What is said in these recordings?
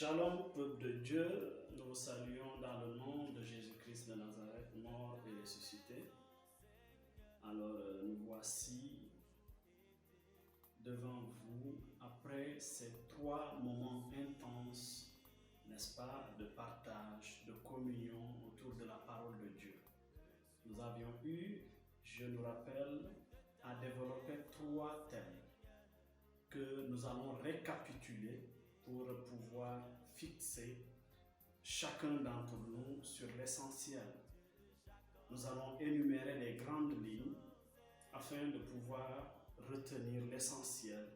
Shalom, peuple de Dieu, nous vous saluons dans le nom de Jésus-Christ de Nazareth, mort et ressuscité. Alors, nous voici devant vous après ces 3 moments intenses, n'est-ce pas, de partage, de communion autour de la parole de Dieu. Nous avions eu, je nous rappelle, à développer 3 thèmes que nous allons récapituler pour pouvoir fixer chacun d'entre nous sur l'essentiel. Nous allons énumérer les grandes lignes afin de pouvoir retenir l'essentiel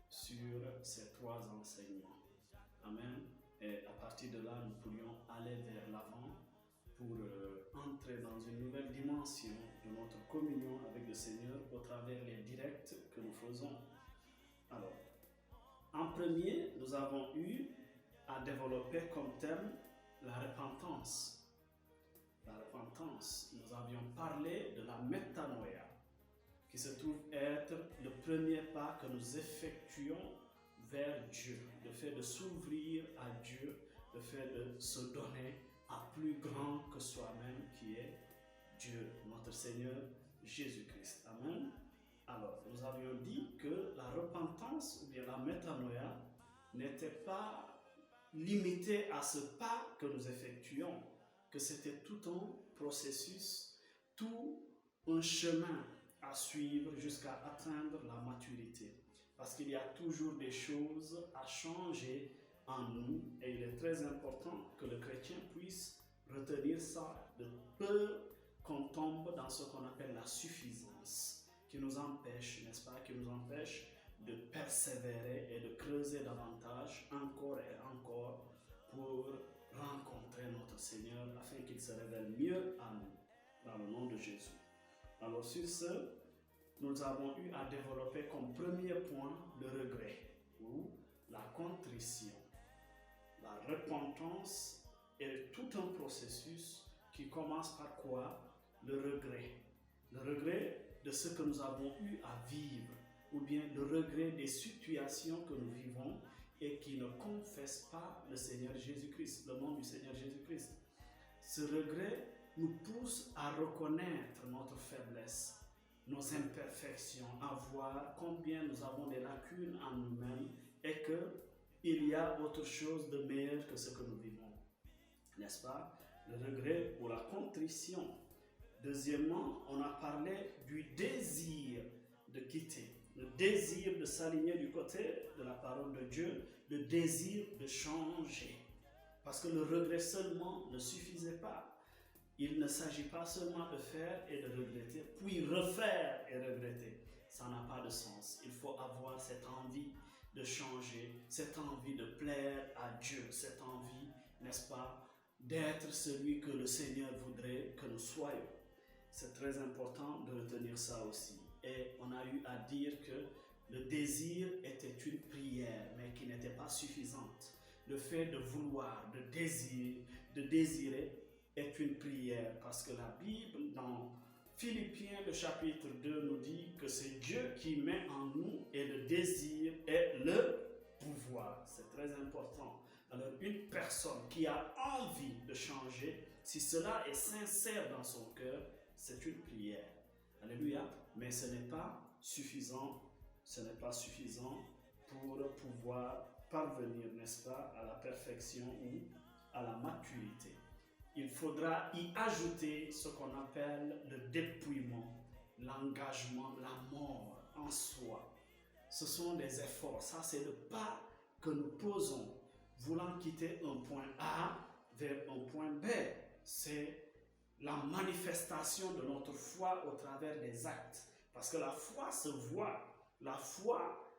sur ces 3 enseignements. Amen. Et à partir de là, nous pourrions aller vers l'avant pour entrer dans une nouvelle dimension de notre communion avec le Seigneur au travers les directs que nous faisons. Alors, en premier, nous avons eu à développer comme thème la repentance. La repentance, nous avions parlé de la métanoïa, qui se trouve être le premier pas que nous effectuons vers Dieu, le fait de s'ouvrir à Dieu, le fait de se donner à plus grand que soi-même qui est Dieu, notre Seigneur Jésus-Christ. Amen. Alors, nous avions dit que la repentance ou bien la métanoïa n'était pas limitée à ce pas que nous effectuons, que c'était tout un processus, tout un chemin à suivre jusqu'à atteindre la maturité. Parce qu'il y a toujours des choses à changer en nous et il est très important que le chrétien puisse retenir ça de peur qu'on tombe dans ce qu'on appelle la suffisance, qui nous empêche, n'est-ce pas, qui nous empêche de persévérer et de creuser davantage encore et encore pour rencontrer notre Seigneur afin qu'il se révèle mieux à nous, dans le nom de Jésus. Alors sur ce, nous avons eu à développer comme premier point le regret ou la contrition. La repentance est tout un processus qui commence par quoi? Le regret. Le regret de ce que nous avons eu à vivre ou bien le regret des situations que nous vivons et qui ne confessent pas le Seigneur Jésus-Christ, le nom du Seigneur Jésus-Christ. Ce regret nous pousse à reconnaître notre faiblesse, nos imperfections, à voir combien nous avons des lacunes en nous-mêmes et qu'il y a autre chose de meilleur que ce que nous vivons. N'est-ce pas? Le regret ou la contrition. Deuxièmement, on a parlé du désir de quitter, le désir de s'aligner du côté de la parole de Dieu, le désir de changer. Parce que le regret seulement ne suffisait pas. Il ne s'agit pas seulement de faire et de regretter, puis refaire et regretter. Ça n'a pas de sens. Il faut avoir cette envie de changer, cette envie de plaire à Dieu, cette envie, n'est-ce pas, d'être celui que le Seigneur voudrait que nous soyons. C'est très important de retenir ça aussi. Et on a eu à dire que le désir était une prière, mais qui n'était pas suffisante. Le fait de vouloir, de désirer est une prière. Parce que la Bible, dans Philippiens, le chapitre 2, nous dit que c'est Dieu qui met en nous et le désir est le pouvoir. C'est très important. Alors, une personne qui a envie de changer, si cela est sincère dans son cœur, c'est une prière. Alléluia. Mais ce n'est pas suffisant. Ce n'est pas suffisant pour pouvoir parvenir, n'est-ce pas, à la perfection ou à la maturité. Il faudra y ajouter ce qu'on appelle le dépouillement, l'engagement, la mort en soi. Ce sont des efforts. Ça, c'est le pas que nous posons, voulant quitter un point A vers un point B. C'est la manifestation de notre foi au travers des actes. Parce que la foi se voit. La foi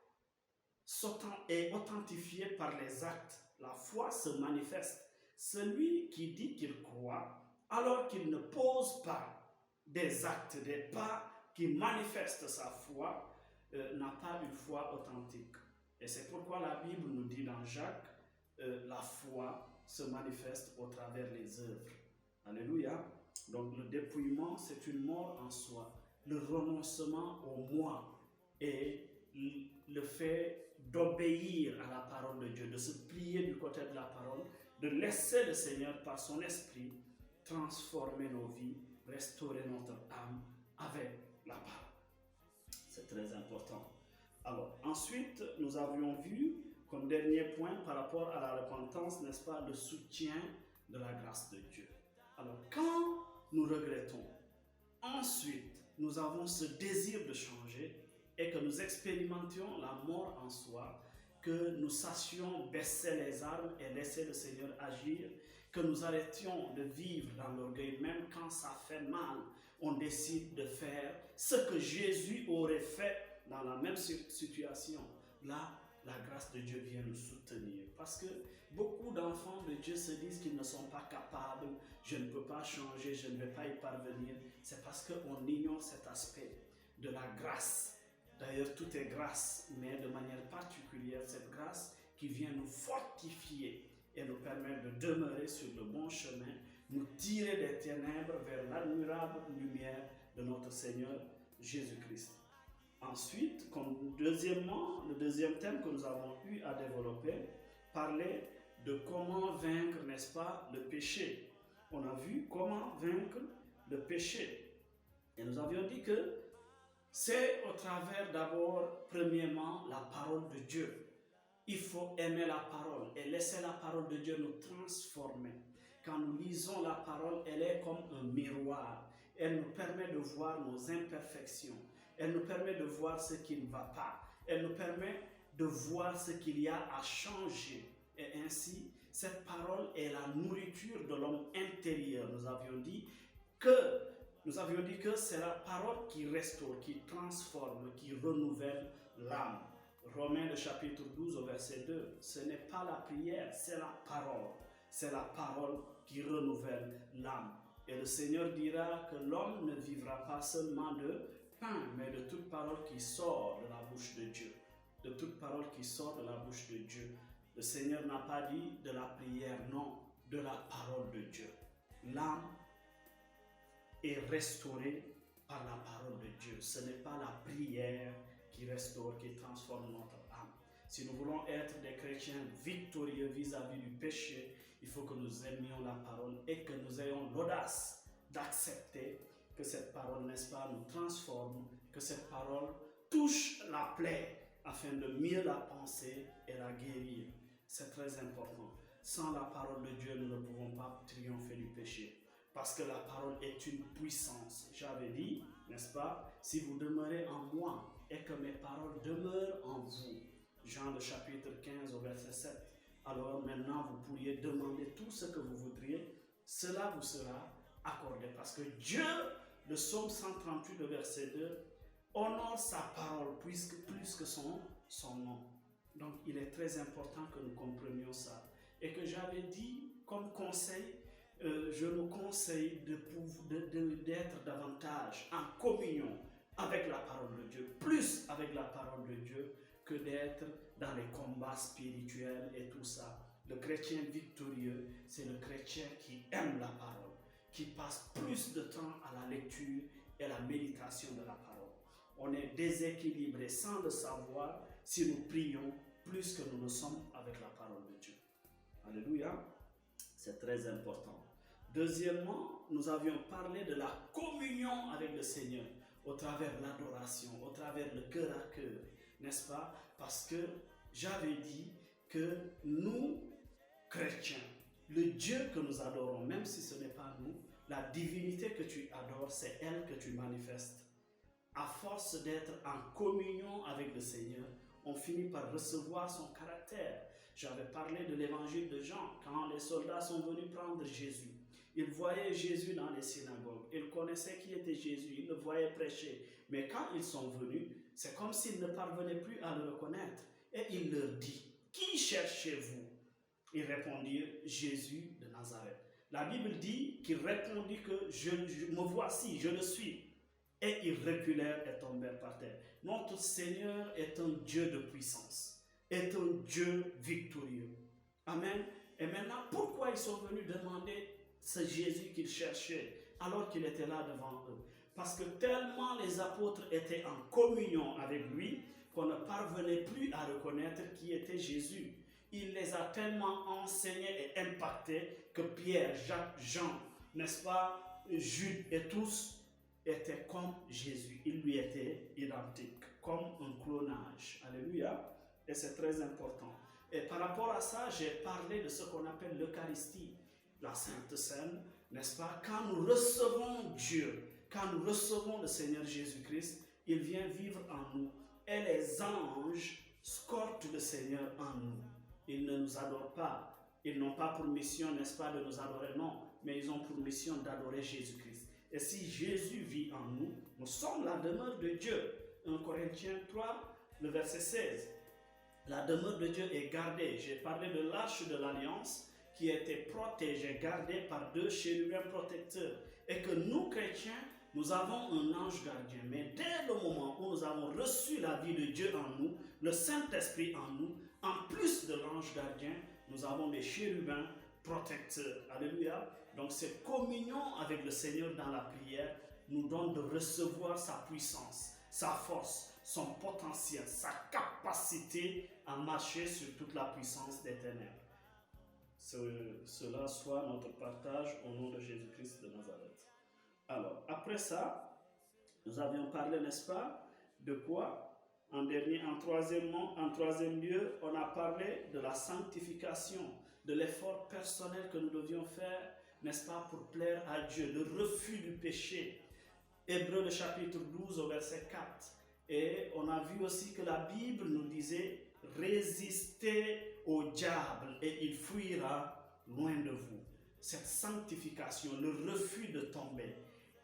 est authentifiée par les actes. La foi se manifeste. Celui qui dit qu'il croit, alors qu'il ne pose pas des actes, des pas qui manifestent sa foi, n'a pas une foi authentique. Et c'est pourquoi la Bible nous dit dans Jacques, la foi se manifeste au travers des œuvres. Alléluia. Donc le dépouillement, c'est une mort en soi, le renoncement au moi et le fait d'obéir à la parole de Dieu, de se plier du côté de la parole, de laisser le Seigneur par son esprit transformer nos vies, restaurer notre âme avec la parole. C'est très important. Alors, ensuite, nous avions vu, comme dernier point, par rapport à la repentance, n'est-ce pas, le soutien de la grâce de Dieu. Alors, quand nous regrettons, ensuite, nous avons ce désir de changer et que nous expérimentions la mort en soi, que nous sachions baisser les armes et laisser le Seigneur agir, que nous arrêtions de vivre dans l'orgueil, même quand ça fait mal, on décide de faire ce que Jésus aurait fait dans la même situation. Là, la grâce de Dieu vient nous soutenir. Parce que beaucoup d'enfants de Dieu se disent qu'ils ne sont pas capables, je ne peux pas changer, je ne vais pas y parvenir. C'est parce qu'on ignore cet aspect de la grâce. D'ailleurs, tout est grâce, mais de manière particulière, cette grâce qui vient nous fortifier et nous permettre de demeurer sur le bon chemin, nous tirer des ténèbres vers l'admirable lumière de notre Seigneur Jésus-Christ. Ensuite, deuxièmement, le deuxième thème que nous avons eu à développer, parlait de comment vaincre, n'est-ce pas, le péché. On a vu comment vaincre le péché. Et nous avions dit que c'est au travers d'abord, premièrement, la parole de Dieu. Il faut aimer la parole et laisser la parole de Dieu nous transformer. Quand nous lisons la parole, elle est comme un miroir. Elle nous permet de voir nos imperfections. Elle nous permet de voir ce qui ne va pas. Elle nous permet de voir ce qu'il y a à changer. Et ainsi, cette parole est la nourriture de l'homme intérieur. Nous avions dit que c'est la parole qui restaure, qui transforme, qui renouvelle l'âme. Romains le chapitre 12 au verset 2, ce n'est pas la prière, c'est la parole. C'est la parole qui renouvelle l'âme. Et le Seigneur dira que l'homme ne vivra pas seulement de pain, mais de toute parole qui sort de la bouche de Dieu. De toute parole qui sort de la bouche de Dieu. Le Seigneur n'a pas dit de la prière, non, de la parole de Dieu. L'âme est restaurée par la parole de Dieu. Ce n'est pas la prière qui restaure, qui transforme notre âme. Si nous voulons être des chrétiens victorieux vis-à-vis du péché, il faut que nous aimions la parole et que nous ayons l'audace d'accepter que cette parole, n'est-ce pas, nous transforme, que cette parole touche la plaie afin de mieux la penser et la guérir. C'est très important. Sans la parole de Dieu, nous ne pouvons pas triompher du péché. Parce que la parole est une puissance. J'avais dit, n'est-ce pas, si vous demeurez en moi et que mes paroles demeurent en vous. Jean le chapitre 15 au verset 7. Alors maintenant, vous pourriez demander tout ce que vous voudriez. Cela vous sera accordé. Parce que Dieu, le psaume 138, le verset 2, honore sa parole plus que son nom. Donc, il est très important que nous comprenions ça. Et que j'avais dit comme conseil, je nous conseille d'être davantage en communion avec la parole de Dieu, plus avec la parole de Dieu que d'être dans les combats spirituels et tout ça. Le chrétien victorieux, c'est le chrétien qui aime la parole, qui passe plus de temps à la lecture et à la méditation de la parole. On est déséquilibré sans le savoir si nous prions plus que nous ne sommes avec la parole de Dieu. Alléluia, c'est très important. Deuxièmement, nous avions parlé de la communion avec le Seigneur au travers de l'adoration, au travers le cœur à cœur, n'est-ce pas? Parce que j'avais dit que nous, chrétiens, le Dieu que nous adorons, même si ce n'est pas nous, la divinité que tu adores, c'est elle que tu manifestes. À force d'être en communion avec le Seigneur, on finit par recevoir son caractère. J'avais parlé de l'évangile de Jean, quand les soldats sont venus prendre Jésus. Ils voyaient Jésus dans les synagogues. Ils connaissaient qui était Jésus. Ils le voyaient prêcher. Mais quand ils sont venus, c'est comme s'ils ne parvenaient plus à le reconnaître. Et il leur dit, qui cherchez-vous? Ils répondirent, Jésus de Nazareth. La Bible dit qu'ils répondirent que je me voici, je le suis. Et ils reculèrent et tombèrent par terre. Notre Seigneur est un Dieu de puissance, est un Dieu victorieux. Amen. Et maintenant, pourquoi ils sont venus demander ce Jésus qu'ils cherchaient alors qu'il était là devant eux? Parce que tellement les apôtres étaient en communion avec lui, qu'on ne parvenait plus à reconnaître qui était Jésus. Il les a tellement enseignés et impactés que Pierre, Jacques, Jean, n'est-ce pas, Jude et tous étaient comme Jésus. Ils lui étaient identiques, comme un clonage. Alléluia. Et c'est très important. Et par rapport à ça, j'ai parlé de ce qu'on appelle l'Eucharistie, la Sainte Seine, n'est-ce pas? Quand nous recevons Dieu, quand nous recevons le Seigneur Jésus-Christ, il vient vivre en nous. Et les anges scortent le Seigneur en nous. Ils ne nous adorent pas. Ils n'ont pas pour mission, n'est-ce pas, de nous adorer, non. Mais ils ont pour mission d'adorer Jésus-Christ. Et si Jésus vit en nous, nous sommes la demeure de Dieu. 1 Corinthiens 3, le verset 16. La demeure de Dieu est gardée. J'ai parlé de l'arche de l'Alliance qui était protégée, gardée par 2 chérubins protecteurs. Et que nous, chrétiens, nous avons un ange gardien. Mais dès le moment où nous avons reçu la vie de Dieu en nous, le Saint-Esprit en nous, en plus de l'ange gardien, nous avons des chérubins protecteurs. Alléluia. Donc cette communion avec le Seigneur dans la prière nous donne de recevoir sa puissance, sa force, son potentiel, sa capacité à marcher sur toute la puissance des ténèbres. Cela soit notre partage au nom de Jésus-Christ de Nazareth. Alors, après ça, nous avions parlé, n'est-ce pas, de quoi? En troisième lieu, on a parlé de la sanctification, de l'effort personnel que nous devions faire, n'est-ce pas, pour plaire à Dieu, le refus du péché. Hébreux le chapitre 12 au verset 4. Et on a vu aussi que la Bible nous disait « Résistez au diable et il fuira loin de vous ». Cette sanctification, le refus de tomber,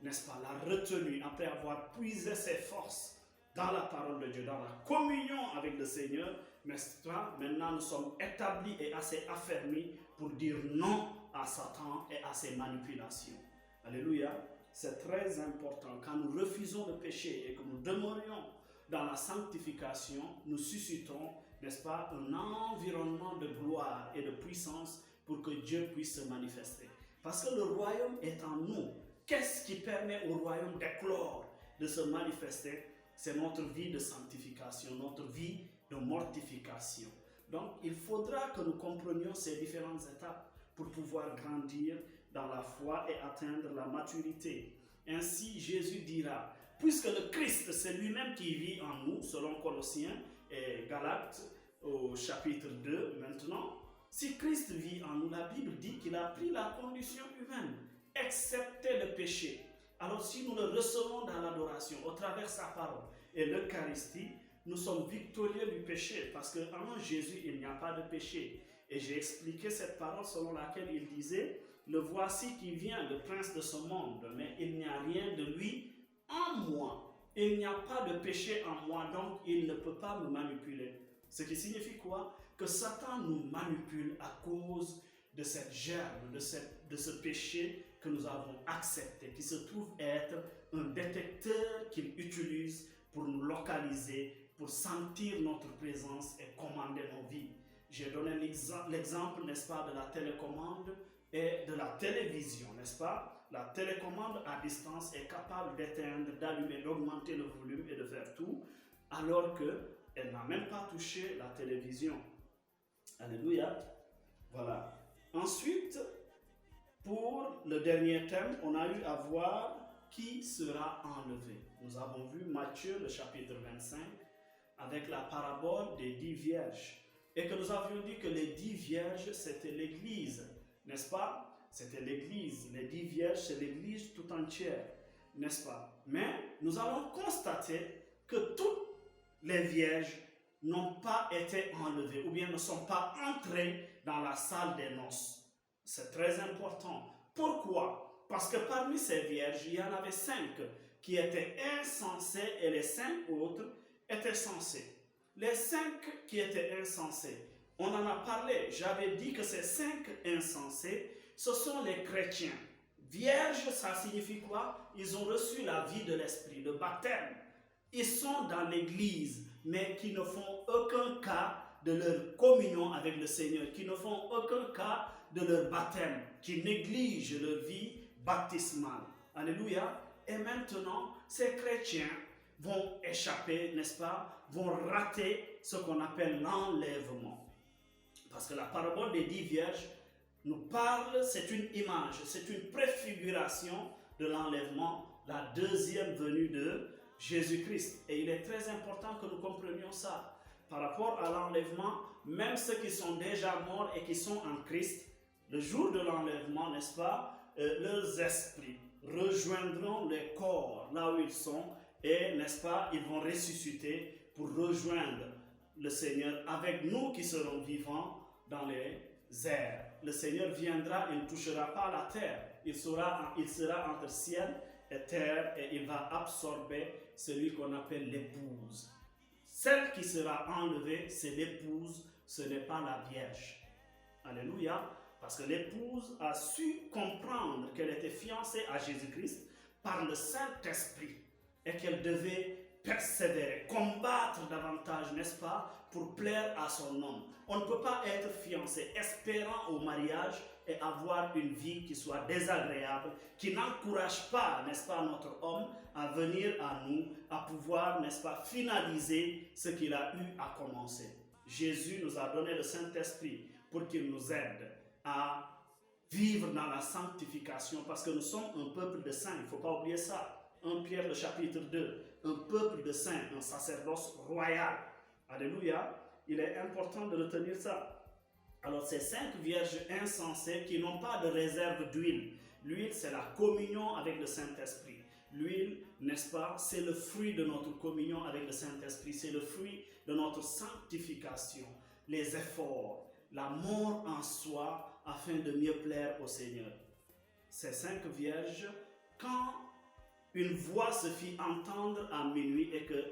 n'est-ce pas, la retenue après avoir puisé ses forces dans la parole de Dieu, dans la communion avec le Seigneur, n'est-ce pas, maintenant nous sommes établis et assez affermis pour dire non à Satan et à ses manipulations. Alléluia. C'est très important. Quand nous refusons le péché et que nous demeurions dans la sanctification, nous suscitons, n'est-ce pas, un environnement de gloire et de puissance pour que Dieu puisse se manifester. Parce que le royaume est en nous. Qu'est-ce qui permet au royaume d'éclore, de se manifester? C'est notre vie de sanctification, notre vie de mortification. Donc, il faudra que nous comprenions ces différentes étapes pour pouvoir grandir dans la foi et atteindre la maturité. Ainsi, Jésus dira, puisque le Christ, c'est lui-même qui vit en nous, selon Colossiens et Galates au chapitre 2 maintenant, si Christ vit en nous, la Bible dit qu'il a pris la condition humaine, excepté le péché. Alors si nous le recevons dans l'adoration, au travers de sa parole et l'Eucharistie, nous sommes victorieux du péché, parce qu'en Jésus, il n'y a pas de péché. Et j'ai expliqué cette parole selon laquelle il disait, le voici qui vient, le prince de ce monde, mais il n'y a rien de lui en moi. Il n'y a pas de péché en moi, donc il ne peut pas me manipuler. Ce qui signifie quoi? Que Satan nous manipule à cause de cette gerbe, de ce péché que nous avons accepté, qui se trouve être un détecteur qu'il utilise pour nous localiser, pour sentir notre présence et commander nos vies. J'ai donné l'exemple, n'est-ce pas, de la télécommande et de la télévision, n'est-ce pas? La télécommande à distance est capable d'éteindre, d'allumer, d'augmenter le volume et de faire tout, alors qu'elle n'a même pas touché la télévision. Alléluia. Voilà. Ensuite, pour le dernier thème, on a eu à voir qui sera enlevé. Nous avons vu Matthieu, le chapitre 25, avec la parabole des 10 vierges. Et que nous avions dit que les 10 vierges, c'était l'Église, n'est-ce pas? C'était l'Église. Les 10 vierges, c'est l'Église tout entière, n'est-ce pas? Mais nous allons constater que toutes les vierges n'ont pas été enlevées, ou bien ne sont pas entrées dans la salle des noces. C'est très important. Pourquoi? Parce que parmi ces vierges, il y en avait 5 qui étaient insensées et les 5 autres étaient sensées. Les 5 qui étaient insensés, on en a parlé. J'avais dit que ces 5 insensés, ce sont les chrétiens. Vierges, ça signifie quoi? Ils ont reçu la vie de l'esprit, le baptême. Ils sont dans l'église, mais qui ne font aucun cas de leur communion avec le Seigneur, qui ne font aucun cas de leur baptême, qui négligent leur vie baptismale. Alléluia. Et maintenant, ces chrétiens vont échapper, n'est-ce pas, vont rater ce qu'on appelle l'enlèvement. Parce que la parabole des 10 vierges nous parle, c'est une image, c'est une préfiguration de l'enlèvement, la deuxième venue de Jésus-Christ. Et il est très important que nous comprenions ça. Par rapport à l'enlèvement, même ceux qui sont déjà morts et qui sont en Christ, le jour de l'enlèvement, n'est-ce pas, leurs esprits rejoindront les corps là où ils sont et, n'est-ce pas, ils vont ressusciter pour rejoindre le Seigneur avec nous qui serons vivants dans les airs. Le Seigneur viendra, il ne touchera pas la terre. Il sera entre ciel et terre et il va absorber celui qu'on appelle l'épouse. Celle qui sera enlevée, c'est l'épouse, ce n'est pas la vierge. Alléluia. Parce que l'épouse a su comprendre qu'elle était fiancée à Jésus-Christ par le Saint-Esprit et qu'elle devait persévérer, combattre davantage, n'est-ce pas, pour plaire à son homme. On ne peut pas être fiancé espérant au mariage et avoir une vie qui soit désagréable, qui n'encourage pas, n'est-ce pas, notre homme à venir à nous, à pouvoir, n'est-ce pas, finaliser ce qu'il a eu à commencer. Jésus nous a donné le Saint-Esprit pour qu'il nous aide à vivre dans la sanctification parce que nous sommes un peuple de saints, il ne faut pas oublier ça. 1 Pierre le chapitre 2, un peuple de saints, un sacerdoce royal. Alléluia, il est important de retenir ça. Alors ces 5 vierges insensées qui n'ont pas de réserve d'huile. L'huile, c'est la communion avec le Saint-Esprit. L'huile, n'est-ce pas, c'est le fruit de notre communion avec le Saint-Esprit. C'est le fruit de notre sanctification, les efforts, la mort en soi afin de mieux plaire au Seigneur. Ces 5 vierges, quand une voix se fit entendre à minuit et que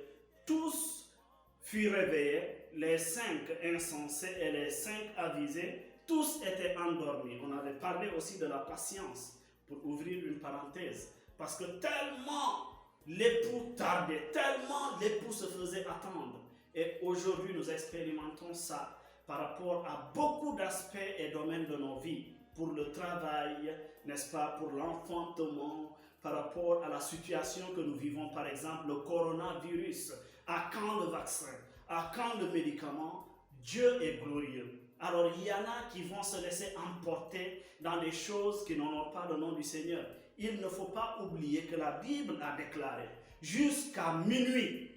tous furent réveillés, les 5 insensés et les 5 avisés, tous étaient endormis. On avait parlé aussi de la patience, pour ouvrir une parenthèse, parce que tellement l'époux tardait, tellement l'époux se faisait attendre. Et aujourd'hui, nous expérimentons ça par rapport à beaucoup d'aspects et domaines de nos vies, pour le travail, n'est-ce pas, pour l'enfantement, par rapport à la situation que nous vivons, par exemple le coronavirus. À quand le vaccin? À quand le médicament? Dieu est glorieux. Alors il y en a qui vont se laisser emporter dans des choses qui n'honorent pas le nom du Seigneur. Il ne faut pas oublier que la Bible a déclaré jusqu'à minuit,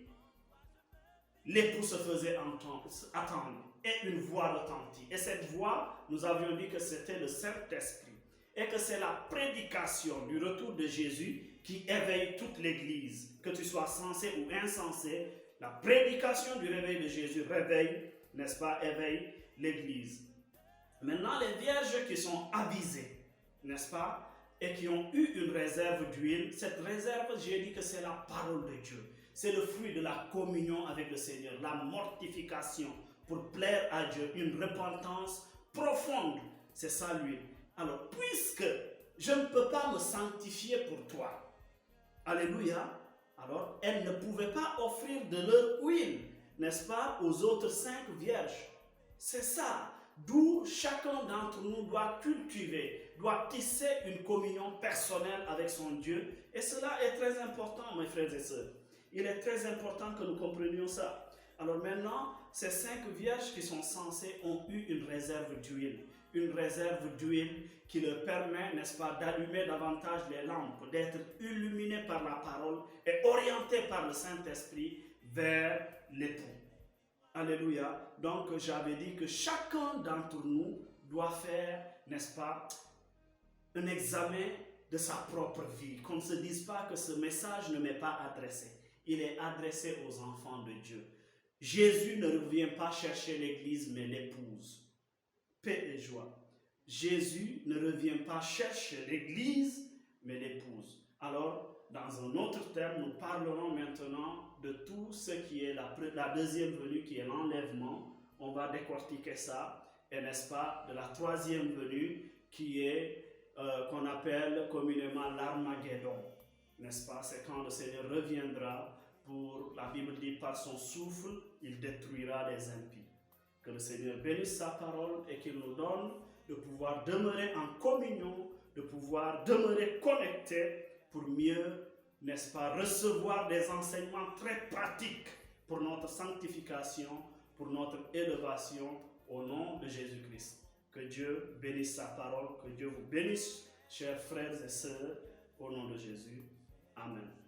l'époux se faisait attendre et une voix retentit. Et cette voix, nous avions dit que c'était le Saint-Esprit. Et que c'est la prédication du retour de Jésus qui éveille toute l'Église. Que tu sois sensé ou insensé, la prédication du réveil de Jésus réveille, n'est-ce pas, éveille l'Église. Maintenant, les vierges qui sont avisées, n'est-ce pas, et qui ont eu une réserve d'huile, cette réserve, j'ai dit que c'est la parole de Dieu. C'est le fruit de la communion avec le Seigneur, la mortification pour plaire à Dieu, une repentance profonde. C'est ça l'huile. Alors, puisque je ne peux pas me sanctifier pour toi, alléluia, alors elles ne pouvaient pas offrir de leur huile, n'est-ce pas, aux autres 5 vierges. C'est ça, d'où chacun d'entre nous doit cultiver, doit tisser une communion personnelle avec son Dieu. Et cela est très important, mes frères et sœurs. Il est très important que nous comprenions ça. Alors maintenant, ces 5 vierges qui sont censées ont eu une réserve d'huile. Une réserve d'huile qui leur permet, n'est-ce pas, d'allumer davantage les lampes, d'être illuminés par la parole et orientés par le Saint-Esprit vers l'époux. Alléluia. Donc j'avais dit que chacun d'entre nous doit faire, n'est-ce pas, un examen de sa propre vie. Qu'on ne se dise pas que ce message ne m'est pas adressé. Il est adressé aux enfants de Dieu. Jésus ne revient pas chercher l'église, mais l'épouse. Paix et joie. Jésus ne revient pas chercher l'église, mais l'épouse. Alors, dans un autre terme, nous parlerons maintenant de tout ce qui est la deuxième venue, qui est l'enlèvement. On va décortiquer ça. Et n'est-ce pas, de la troisième venue, qui est, qu'on appelle communément l'Armageddon. N'est-ce pas, c'est quand le Seigneur reviendra pour, la Bible dit, par son souffle, il détruira les impies. Que le Seigneur bénisse sa parole et qu'il nous donne de pouvoir demeurer en communion, de pouvoir demeurer connectés pour mieux n'est-ce pas, recevoir des enseignements très pratiques pour notre sanctification, pour notre élévation au nom de Jésus-Christ. Que Dieu bénisse sa parole, que Dieu vous bénisse, chers frères et sœurs, au nom de Jésus. Amen.